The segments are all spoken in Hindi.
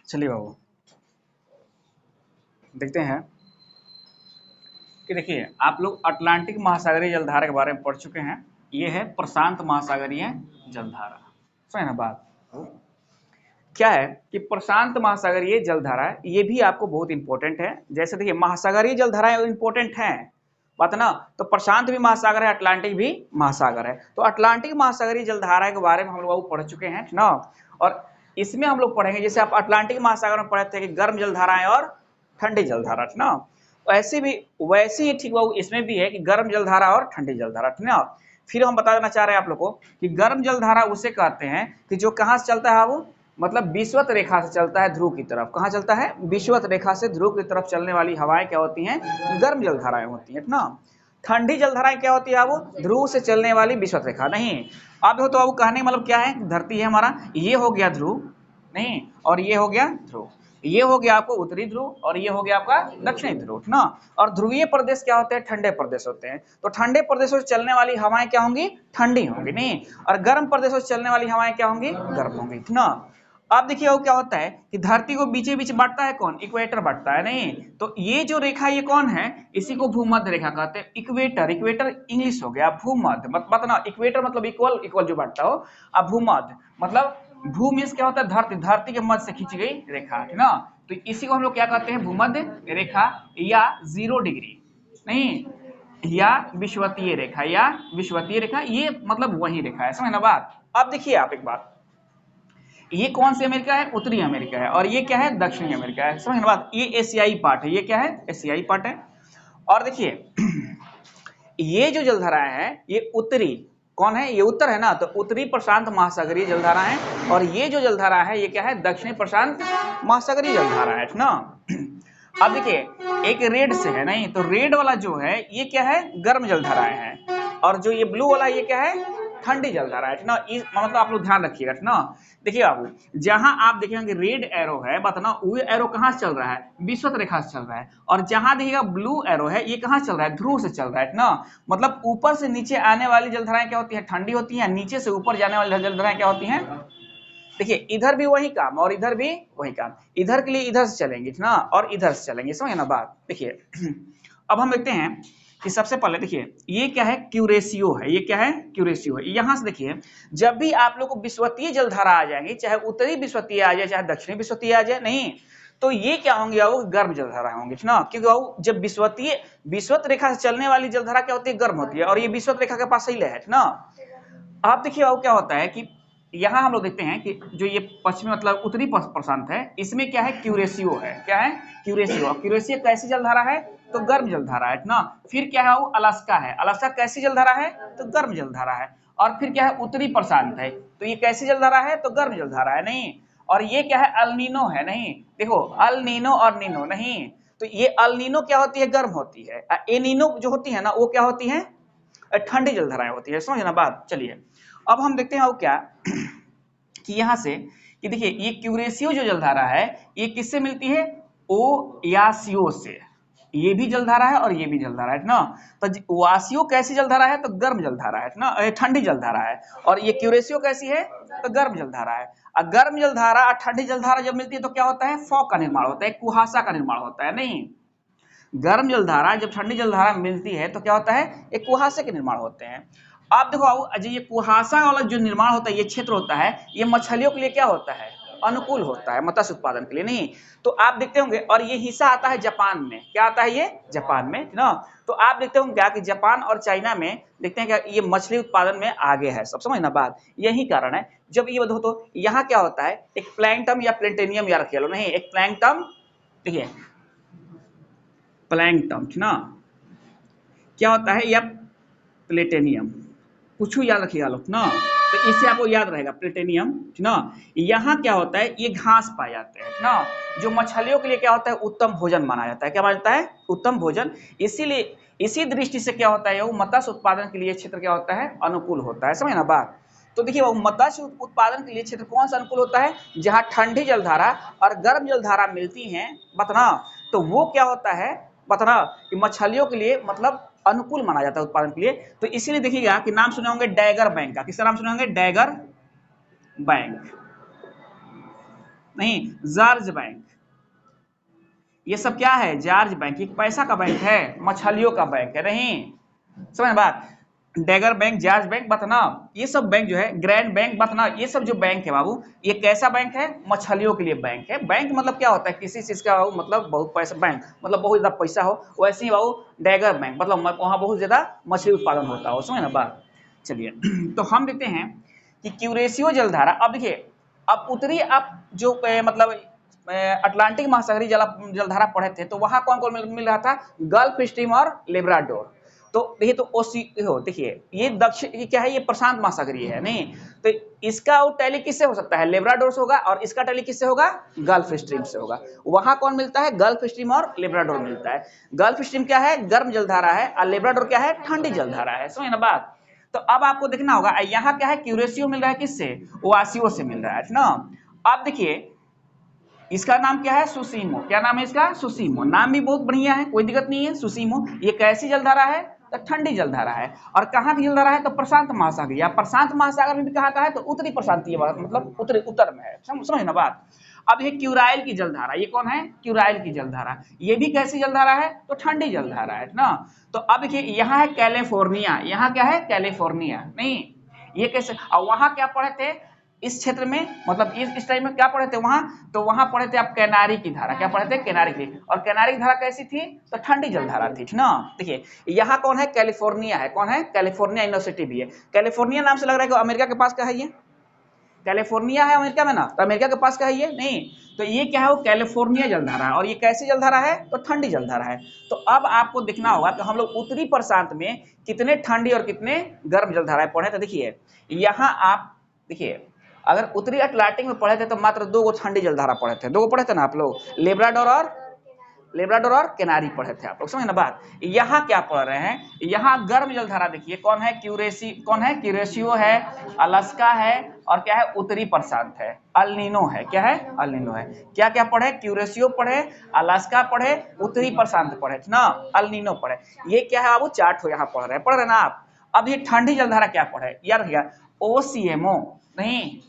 चलिए बाबू देखते हैं कि देखिए आप लोग अटलांटिक महासागरीय जलधारा के बारे में पढ़ चुके हैं। ये है प्रशांत महासागरीय जलधारा। सुने ना बात क्या है कि प्रशांत महासागरीय जलधारा ये भी आपको बहुत इंपॉर्टेंट है। जैसे देखिए महासागरीय जलधाराएं इंपॉर्टेंट हैं बात ना, तो प्रशांत भी महासागर है, अटलांटिक भी महासागर है। तो अटलांटिक महासागरीय जलधारा के बारे में हम लोग पढ़ चुके हैं ना। और इसमें हम लोग पढ़ेंगे जैसे आप अटलांटिक महासागर में पढ़े थे कि गर्म जलधाराएं और ठंडी जलधारा ना, ऐसे भी वैसे ही ठीक बाबू इसमें भी है कि गर्म जलधारा और ठंडी जलधारा ठीक ना। फिर हम बता देना चाह रहे हैं आप लोग को कि गर्म जलधारा उसे कहते हैं कि जो कहां से चलता है वो, मतलब विषुवत रेखा से चलता है ध्रुव की तरफ। कहां चलता है? विषुवत रेखा से ध्रुव की तरफ चलने वाली हवाएं क्या होती हैं? गर्म जलधाराएं होती हैं ना। ठंडी जलधाराएं क्या होती है? वो ध्रुव से चलने वाली विषुवत रेखा नहीं। अब देखो तो अब कहने का मतलब क्या है, धरती है हमारा, ये हो गया ध्रुव नहीं, और ये हो गया ध्रुव, ये हो गया आपको उत्तरी ध्रुव और ये हो गया आपका दक्षिणी ध्रुव ना। और ध्रुवीय प्रदेश क्या होते हैं? ठंडे प्रदेश होते हैं। तो ठंडे प्रदेशों से चलने वाली हवाएं क्या होंगी? ठंडी होंगी नहीं। और गर्म प्रदेशों से चलने वाली हवाएं क्या होंगी? गर्म होंगी ना। अब देखिए वो क्या होता है कि धरती को बीचे बीच बांटता है कौन? इक्वेटर बांटता है नहीं। तो ये जो रेखा ये कौन है? इसी को भूमध्य रेखा कहते हैं। इक्वेटर, इक्वेटर इंग्लिश हो गया, भूमध्य मतलब ना, इक्वेटर मतलब इक्वल, इक्वल जो बांटता हो। अब भूमध्य मतलब भू मीन्स क्या होता है? धरती, धरती के मध्य से खींची गई रेखा है ना। तो इसी को हम लोग क्या कहते हैं? भूमध्य रेखा या 0 डिग्री नहीं, या विषुवतीय रेखा, या विषुवतीय रेखा, ये मतलब वही रेखा है। समझ ना बात। अब देखिए आप एक बात, ये कौन सी अमेरिका है? उत्तरी अमेरिका है। और ये क्या है? दक्षिणी अमेरिका है। समझ ना बात। ये एशियाई पार्ट है। ये क्या है? एशियाई पार्ट है। और देखिए ये जो जलधाराएं हैं ये उत्तरी कौन है? ये उत्तर है ना, तो उत्तरी प्रशांत महासागरीय जलधारा है। और ये जो जलधारा है ये क्या है? दक्षिणी प्रशांत महासागरीय जलधारा है ना। अब देखिए एक रेड से है नहीं, तो रेड वाला जो है ये क्या है? गर्म जलधाराएं हैं। और जो ये ब्लू वाला ये क्या है? ठंडी जलधारा है ना। इस मतलब आप लोग ध्यान रखिएगा ना। देखिए बाबू जहां आप देखेंगे रेड एरो है बताना, वो एरो कहां से चल रहा है? विषुवत रेखा से चल रहा है। और जहां देखिएगा ब्लू एरो है ये कहां चल रहा है? ध्रुव से चल रहा है ना। मतलब ऊपर से नीचे आने वाली जलधाराएं क्या होती है? ठंडी होती है। नीचे से ऊपर जाने वाली जलधाराएं क्या होती हैं? देखिए इधर भी वही काम और इधर भी वही काम। इधर के लिए इधर से चलेंगे ना, और इधर से चलेंगे। समझे ना बात। देखिए अब हम देखते हैं कि सबसे पहले देखिए ये क्या है? क्यूरेसियो है। ये क्या है? क्यूरेसियो है। यहां से देखिए जब भी आप लोग को विषुवतीय जलधारा आ जाएंगी, चाहे उत्तरी विषुवतीय आ जाए चाहे दक्षिणी विषुवतीय आ जाए नहीं, तो ये क्या होंगे? वो गर्म जलधारा होंगी ना। क्योंकि वो जब विषुवतीय, विषुवत रेखा से चलने वाली जलधारा क्या होती है? गर्म होती है। और ये विषुवत रेखा के पास ही है ना। आप देखिए वो क्या होता है कि यहां हम लोग देखते हैं कि जो ये पश्चिमी मतलब उत्तरी प्रशांत है, इसमें क्या है? क्यूरेसियो है। क्या है? क्यूरेसियो। क्यूरेसियो कैसी जलधारा है? तो गर्म जलधारा है ना। फिर क्या है? वो अलास्का है। अलास्का कैसी जलधारा है? तो गर्म जलधारा है। और फिर क्या है? उत्तरी प्रशांत है, तो ये कैसी जलधारा है? तो गर्म जलधारा है नहीं। और ये क्या है? अल्नीनो है नहीं। देखो अल्नीनो और नीनो नहीं, तो ये अल्नीनो क्या होती है? गर्म होती है। एनीनो जो होती है ना वो क्या होती है? ठंडी जलधाराएं होती है। समझे ना बात। चलिए अब हम देखते हैं वो क्या कि यहां से कि देखिए ये क्यूरेसियो जो जलधारा है ये किससे मिलती है? ओयासियो से। ये भी जलधारा है और ये भी जलधारा है ना। तो ओयासियो कैसी जलधारा है? तो गर्म जलधारा है ना, ठंडी जलधारा है। और ये क्यूरेसियो कैसी है? तो गर्म जलधारा है। और गर्म जलधारा और ठंडी जलधारा जब मिलती है तो क्या होता है? फॉग का निर्माण होता है, कुहासा का निर्माण होता है नहीं। गर्म जलधारा जब ठंडी जलधारा मिलती है तो क्या होता है? एक कुहासे के निर्माण होते हैं। आप देखो अजय ये कुहासा वाला जो निर्माण होता है, ये क्षेत्र होता है, ये मछलियों के लिए क्या होता है? अनुकूल होता है, मत्स्य उत्पादन के लिए नहीं। तो आप देखते होंगे, और ये हिस्सा आता है जापान में। क्या आता है? ये जापान में ना। तो आप देखते होंगे क्या कि जापान और चाइना में देखते हैं क्या ये मछली उत्पादन में आगे है सब। समझ ना बात। यही कारण है जब ये बताओ तो यहाँ क्या होता है? एक प्लैंकटन या प्लेटेनियम या रख लो नहीं, एक प्लैंकटन, देखिए प्लैंकटन ना क्या होता है? या प्लेटेनियम, कुछ याद रखिएगा लोग ना, तो इससे आपको याद रहेगा प्लेटेनियम ना। यहाँ क्या होता है? ये घास पाए जाते हैं ना, जो मछलियों के लिए क्या होता है? उत्तम भोजन माना जाता है। क्या माना जाता है? उत्तम भोजन। इसीलिए इसी दृष्टि से क्या होता है? वो मत्स्य उत्पादन के लिए क्षेत्र क्या होता है? अनुकूल होता है। समझ ना बात। तो देखिए वो मत्स्य उत्पादन के लिए क्षेत्र कौन सा अनुकूल होता है? जहाँ ठंडी जलधारा और गर्म जलधारा मिलती हैं बतना, तो वो क्या होता है बतना कि मछलियों के लिए मतलब अनुकूल माना जाता है उत्पादन के लिए। तो इसीलिए देखिएगा कि नाम सुने होंगे डैगर बैंक का। किसका नाम सुने होंगे? Dagger bank. नहीं, जार्ज बैंक, ये सब क्या है? जार्ज बैंक, एक पैसा का बैंक है, मछलियों का बैंक है, नहीं समझ बात। डैगर बैंक, जार्ज बैंक, बतना, ये सब बैंक जो है, ग्रैंड बैंक, बतना, ये सब जो बैंक है बाबू, ये कैसा बैंक है? मछलियों के लिए बैंक है। बैंक मतलब क्या होता है? किसी चीज का बाबू मतलब बहुत पैसा, बैंक मतलब बहुत ज्यादा पैसा हो, वैसे ही बाबू डैगर बैंक मतलब वहां बहुत ज्यादा मछली उत्पादन होता हो, समझ ना बात। चलिए तो हम देखते हैं कि क्यूरेशियो जलधारा, अब देखिए, अब उत्तरी आप जो मतलब अटलांटिक महासागरीय जलधारा पढ़े थे, तो वहां कौन कौन मिल रहा था? गल्फ स्ट्रीम और लेब्राडोर। तो देखिए, तो ओसी हो, देखिए ये दक्षिण, ये क्या है? ये प्रशांत महासागरीय है, नहीं तो इसका टैली किससे हो सकता है? लेब्राडोर से होगा, और इसका टैली किससे होगा? गल्फ स्ट्रीम से होगा। वहां कौन मिलता है? गल्फ स्ट्रीम और लेब्राडोर मिलता है। गल्फ स्ट्रीम क्या है? गर्म जलधारा है, और लेब्राडोर क्या है? ठंडी जलधारा है, समझ ना बात। तो अब आपको देखना होगा, यहाँ क्या है? क्यूरेशियो मिल रहा है किससे? ओआसियो से मिल रहा है ना। अब देखिए, इसका नाम क्या है? सुसीमो। क्या नाम है इसका? सुसीमो। नाम भी बहुत बढ़िया है, कोई दिक्कत नहीं है। सुसीमो, ये कैसी जलधारा है? तो ठंडी जलधारा है। और कहाँ की जलधारा है? तो प्रशांत महासागर, या प्रशांत महासागर में भी कहाँ का है? तो उत्तरी प्रशांतीय, मतलब उत्तरी उत्तर में है, समझ ना बात। अब ये क्यूराइल की जलधारा, ये कौन है? क्यूराइल की जलधारा, ये भी कैसी जलधारा है? तो ठंडी जलधारा है ना। तो अब देखिए, यहाँ है कैलिफोर्निया, यहाँ क्या है? कैलिफोर्निया, नहीं ये कैसे? और वहां क्या पढ़े थे इस क्षेत्र में, मतलब इस टाइम में क्या पढ़े थे वहां? तो वहां पढ़े थे आप कैनारी की धारा। क्या पढ़े थे? कैनारी की। और कैनारी की धारा कैसी थी? तो ठंडी जलधारा थी ना। देखिए, यहाँ कौन है? कैलिफोर्निया है। कौन है? कैलिफोर्निया यूनिवर्सिटी भी है। कैलिफोर्निया नाम से लग रहा है कि अमेरिका के पास का है, ये कैलिफोर्निया है अमेरिका में ना, तो अमेरिका के पास का है ये, नहीं तो ये क्या है? वो कैलिफोर्निया जलधारा है। और ये कैसी जलधारा है? तो ठंडी जलधारा है। तो अब आपको देखना होगा कि हम लोग उत्तरी प्रशांत में कितने ठंडी और कितने गर्म जलधाराएं पढ़े। तो देखिए, यहाँ आप देखिए, अगर उत्तरी अटलांटिक में पढ़े थे तो मात्र 2 ठंडी जलधारा पढ़े थे, 2 पढ़े थे ना आप लोग, लेब्राडोर और कैनारी पढ़े थे आप लोग, समझे ना बात। यहाँ क्या पढ़ रहे हैं? यहाँ गर्म जलधारा देखिए, कौन है? कौन है? क्यूरेशियो है, अलास्का है, और क्या है? उत्तरी प्रशांत है, अल्निनो है। क्या है? अल्निनो है। क्या क्या पढ़े? क्यूरेशियो पढ़े, अलास्का पढ़े, उत्तरी प्रशांत पढ़े ना, अल्निनो पढ़े। ये क्या है? आप चार्ट हो यहाँ पढ़ रहे हैं ना आप। अब ये ठंडी जलधारा क्या पढ़े याद रखिएगा? ओसीएमओ, नहीं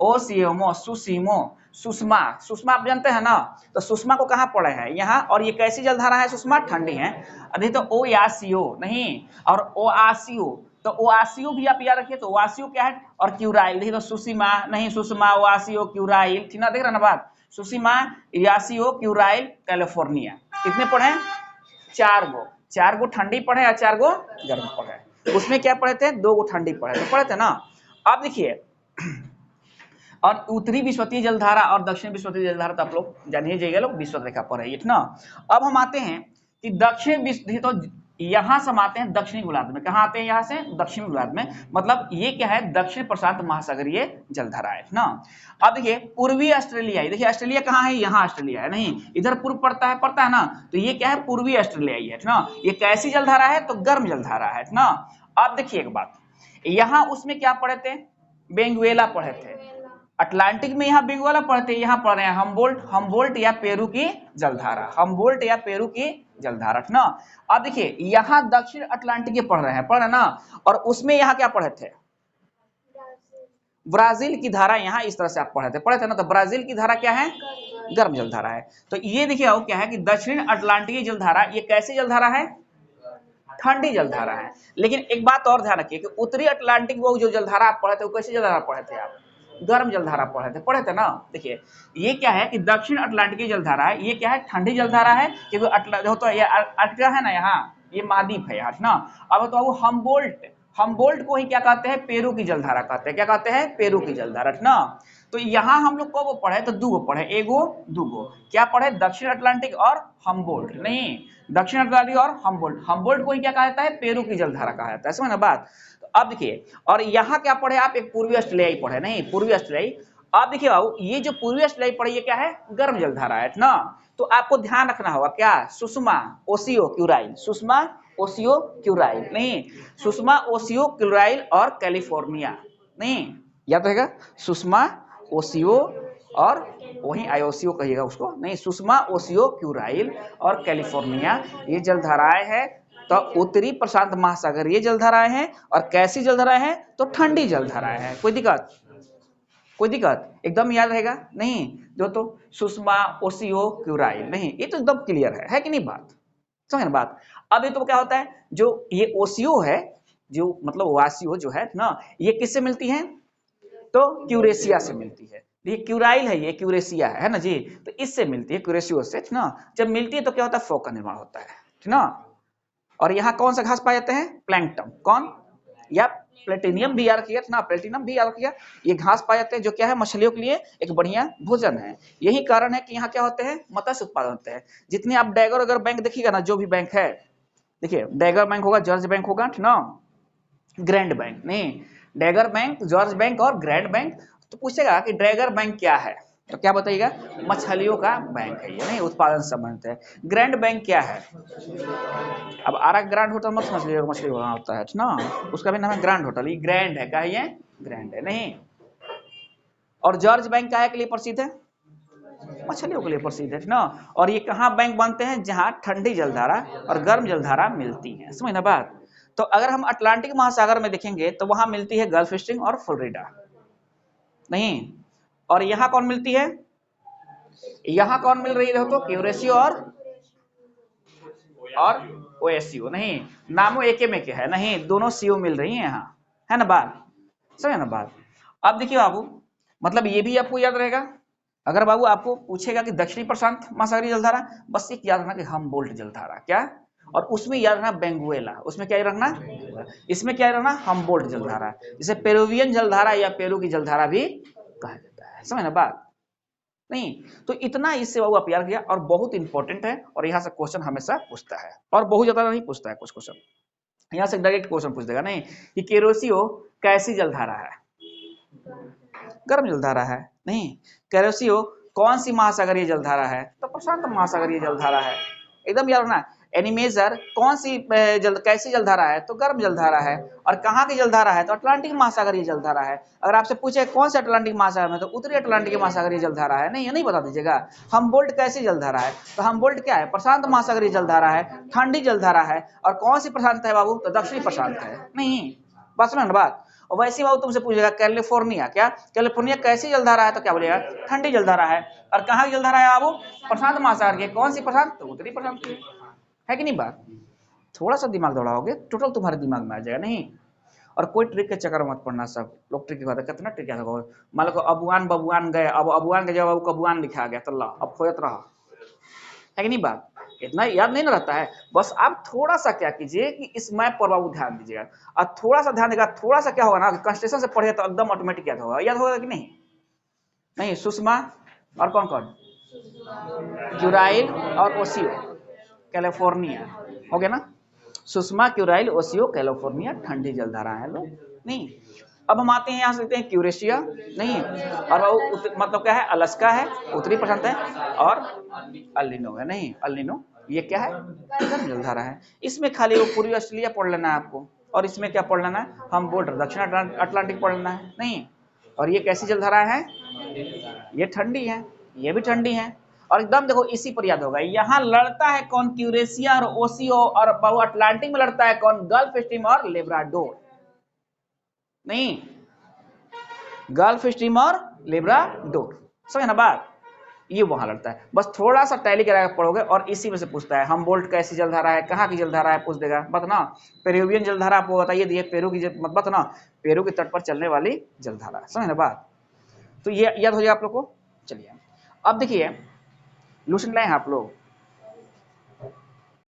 ओसीएमओ, सुसीमो, सुषमा। सुषमा आप जानते हैं ना, तो सुषमा को कहाँ पढ़े हैं? यहाँ। और ये कैसी जलधारा है? सुषमा ठंडी है। अभी तो ओयासियो, नहीं और ओआसियो, तो ओआसियो भी आप याद रखिए। तो ओआसियो क्या है? और क्यूराइल, देखिए तो सुसीमा, नहीं सुषमा, ओआसियो, क्यूराइल, ठीक ना, देख रहे ना बात। सुसीमा, यासियो, क्यूराइल, कैलिफोर्निया। कितने पढ़े? 4 गो ठंडी पढ़े और 4 गो गर्म पढ़े। उसमें क्या पढ़े थे? 2 ठंडी पढ़े, तो पढ़े थे ना। अब देखिए, और उत्तरी विषुवतीय जलधारा और दक्षिण विषुवतीय जलधारा तो आप लोग जानिए जाइएगा, लोग विषुवत रेखा पर है ना। अब हम आते हैं कि दक्षिण, तो यहां से हम आते हैं दक्षिणी गोलार्ध में। कहां आते हैं? यहां से दक्षिणी गोलार्ध में, मतलब ये क्या है? दक्षिण प्रशांत महासागरीय जलधारा है ना। अब देखिए, पूर्वी ऑस्ट्रेलिया, देखिए ऑस्ट्रेलिया कहाँ है? यहाँ ऑस्ट्रेलिया है, नहीं इधर पूर्व पड़ता है ना, तो ये क्या है? पूर्वी ऑस्ट्रेलिया है ना। ये कैसी जलधारा है? तो गर्म जलधारा है ना। अब देखिए एक बात, यहाँ उसमें क्या पढ़े थे? बेंगुएला पढ़े थे। अटलांटिक में यहाँ बेंगुएला पढ़ते हैं, यहाँ पढ़ रहे हैं हमबोल्ट या पेरू की जलधारा, हमबोल्ट या पेरू की जलधारा ना। अब देखिए, यहाँ दक्षिण अटलांटिक पढ़ रहे हैं ना, और उसमें यहाँ क्या पढ़े थे? ब्राजील की धारा। यहाँ इस तरह से आप पढ़े थे ना, तो ब्राजील की धारा क्या है? गर्म जलधारा है। तो ये देखिए आओ क्या है कि दक्षिण अटलांटिकी जलधारा, ये कैसी जलधारा है? ठंडी जलधारा है। लेकिन एक बात और ध्यान रखिए कि उत्तरी अटलांटिक वो जो जलधारा आप पढ़े थे, वो कैसी जलधारा पढ़े थे आप? गर्म जलधारा पढ़े थे ना। देखिए, ये क्या है कि दक्षिण अटलांटिकी जलधारा है, ये क्या है? ठंडी जलधारा है, क्योंकि जो तो ये अर्कटिका है ना, यहाँ ये महाद्वीप है यहाँ ना। अब तो वो हमबोल्ट को ही क्या कहते हैं? पेरू की जलधारा कहते हैं। क्या कहते हैं? पेरू की जलधारा ना। तो यहाँ हम लोग को पढ़े तो 2 पढ़े, एगो 2 क्या पढ़े? दक्षिण अटलांटिक और हमबोल्ट, नहीं दक्षिण अटलांटिक और हमबोल्ट को ही क्या कहा जाता है? पेरू की जलधारा कहा जाता है, समझ ना बात। तो अब देखिए, और यहाँ क्या पढ़े आप? एक पूर्वी ऑस्ट्रेलियाई पढ़े, नहीं पूर्वी ऑस्ट्रेलियाई। अब देखिए बाबू, ये जो पूर्वी ऑस्ट्रेलियाई पढ़े, ये क्या है? गर्म जलधारा है ना। तो आपको ध्यान रखना होगा क्या? सुषमा, ओसियो, क्यूराइल, सुषमा, ओसियो, क्यूराइल, नहीं सुषमा, ओसियो, क्यूराइल और कैलिफोर्निया, नहीं याद रहेगा? सुषमा, ओसियो और वहीं आयोसियो कहिएगा उसको, नहीं सुषमा, ओसियो, क्यूराइल और कैलिफोर्निया, ये जलधाराएं हैं। तो उत्तरी प्रशांत महासागर ये जलधाराएं हैं। और कैसी जलधाराएं हैं? तो ठंडी जलधाराएं हैं। कोई दिक्कत? कोई दिक्कत? एकदम याद रहेगा? नहीं जो तो सुषमा, ओसियो, क्यूराइल, नहीं ये तो एकदम क्लियर है कि नहीं बात? समझ ना बात? अब ये तो क्या होता है, जो ये ओसियो है, जो मतलब वासियो जो है ना, ये किससे मिलती है? तो क्यूरेशिया से मिलती है। ये क्यूराइल है, ये क्यूरेशिया है ना जी, तो इससे मिलती है क्यूरेशियो से, ठीक ना। जब मिलती है तो क्या होता है, फोक का निर्माण होता है, ठीक ना। और यहाँ कौन सा घास पाए जाते हैं? प्लैंक्टन। कौन? या प्लेटिनियम भी याद रखिए ना, प्लेटिनम भी याद रखिए। ये घास पाए जाते हैं जो क्या है, मछलियों के लिए एक बढ़िया भोजन है। यही कारण है कि यहाँ क्या होते हैं, मत्स्य उत्पादन होते हैं। जितने आप डैगर अगर बैंक देखिएगा ना, जो भी बैंक है, देखिए डैगर बैंक होगा, जॉर्ज बैंक होगा, ठीक ना, ग्रैंड बैंक नहीं, डैगर बैंक, जॉर्ज बैंक और ग्रैंड बैंक। तो पूछेगा कि डैगर बैंक क्या है, तो क्या बताइएगा? मछलियों का बैंक है ये, नहीं उत्पादन संबंधित है। ग्रैंड बैंक क्या है? अब आरा ग्रैंड होटल मत समझ मछली वहां होता है ना, उसका भी नाम है ग्रैंड होटल। ये ग्रैंड है, क्या है ये? ग्रैंड है नहीं। और जॉर्ज बैंक क्या के लिए प्रसिद्ध है? मछलियों के लिए प्रसिद्ध है ना। और ये कहाँ बैंक बनते हैं? जहां ठंडी जलधारा और गर्म जलधारा मिलती है, समझ ना बात। तो अगर हम अटलांटिक महासागर में देखेंगे तो वहां मिलती है गल्फ स्ट्रीम और फ्लोरिडा, नहीं। और यहाँ कौन मिलती है? यहाँ कौन मिल रही है? तो क्यूरेशियो और ओएससीओ, नहीं नामो एक में क्या है, नहीं दोनों सीओ मिल रही है यहाँ, है ना बात? समझे ना बात? अब देखिए बाबू, मतलब ये भी आपको याद रहेगा। अगर बाबू आपको पूछेगा कि दक्षिणी प्रशांत महासागरीय जलधारा, बस एक याद रखना कि हम्बोल्ट जलधारा, क्या? और उसमें याद रखना बेंगुएला, उसमें क्या रखना? इसमें क्या रखना? हम्बोल्ट जलधारा, जिसे पेरुवियन जलधारा या पेरू की जलधारा भी कहा जाता है, समझ ना बात? नहीं तो इतना इससे बाबू आप याद किया, और बहुत इंपॉर्टेंट है, और यहाँ से क्वेश्चन हमेशा पूछता है, और बहुत ज्यादा नहीं पूछता है, कुछ क्वेश्चन यहाँ से डायरेक्ट क्वेश्चन पूछ देगा, नहीं कि केरोसियो कैसी जलधारा है? गर्म जलधारा है, नहीं। केरोसियो कौन सी महासागरीय जलधारा है? तो प्रशांत महासागरीय जलधारा है, एकदम याद रखना। एनिमेजर कौन सी कैसी जलधारा है? तो गर्म जलधारा है। और कहाँ की जलधारा है? तो अटलांटिक महासागरीय जलधारा है। अगर आपसे पूछे कौन से अटलांटिक महासागर में, तो उत्तरी अटलांटिक महासागरीय जलधारा है, नहीं ये नहीं बता दीजिएगा। हम्बोल्ट कैसी जलधारा है? तो हम्बोल्ट क्या है? प्रशांत महासागरीय जलधारा है, ठंडी जलधारा है। और कौन सी प्रशांत है बाबू? तो दक्षिणी प्रशांत है, नहीं बस समझ बात। और वैसे ही बाबू तुमसे पूछेगा कैलिफोर्निया, क्या कैलिफोर्निया कैसी जलधारा है? तो क्या बोलेगा? ठंडी जलधारा है। और कहाँ की जलधारा है बाबू? प्रशांत महासागर की। कौन सी प्रशांत? तो उत्तरी प्रशांत की, है कि नहीं बात? थोड़ा सा दिमाग दौड़ाओगे टोटल तुम्हारे दिमाग में आ जाएगा, नहीं। और कोई ट्रिक के चक्कर में मत पड़ना, सब लोग ट्रिक के कितना ट्रिक याद होगा। मान लो अबुआन बबुआन गए, अब अबुआन के जगह कबुआन लिखा गया, तो ला अब खोजत रहा, है कि नहीं बात? इतना याद नहीं ना रहता है। बस आप थोड़ा सा क्या कीजिए कि इस मैप पर बाबू ध्यान दीजिएगा, और थोड़ा सा ध्यान देगा, थोड़ा सा क्या होगा ना, कंस्ट्रक्शन से पढ़े तो एकदम ऑटोमेटिक याद होगा। याद होगा कि नहीं? नहीं सुषमा और कौन कौन? क्यूराइल और ओसियो, कैलिफोर्निया, हो गया ना। सुषमा, क्यूराइल, ओसियो, कैलिफोर्निया ठंडी जलधारा है लोग, नहीं। अब हम आते हैं यहाँ से, हैं क्यूरेशिया, नहीं। और मतलब क्या है? अलास्का है, उत्तरी प्रशांत है। और अल्निनो है, नहीं अल्निनो ये क्या है? गर्म जलधारा है। इसमें खाली वो पूर्वी ऑस्ट्रेलिया पढ़ लेना है आपको, और इसमें क्या पढ़ लेना है? हम्बोल्ट दक्षिण अटलांटिक पढ़ लेना है, नहीं। और ये कैसी जलधारा है? ये ठंडी है, ये भी ठंडी है। और एकदम देखो इसी पर याद होगा, यहाँ लड़ता है कौन? क्यूरेशिया और ओसियो। और अटलांटिक में लड़ता है कौन? गल्फ स्ट्रीम और लेब्राडोर, नहीं गल्फ स्ट्रीम और लेब्राडोर, समझे ना बात? ये वहां लड़ता है। बस थोड़ा सा टैली करा के पढ़ोगे, और इसी में से पूछता है हम्बोल्ट कैसी जलधारा है, कहाँ की जलधारा है, पूछ देगा बत ना। पेरुवियन जलधारा आपको बताइए दिए, पेरू की बत ना, पेरू के तट पर चलने वाली जलधारा, समझे ना बात? तो ये याद हो जाए आप लोग को। चलिए अब देखिए लूसेंट लाए हैं आप लोग,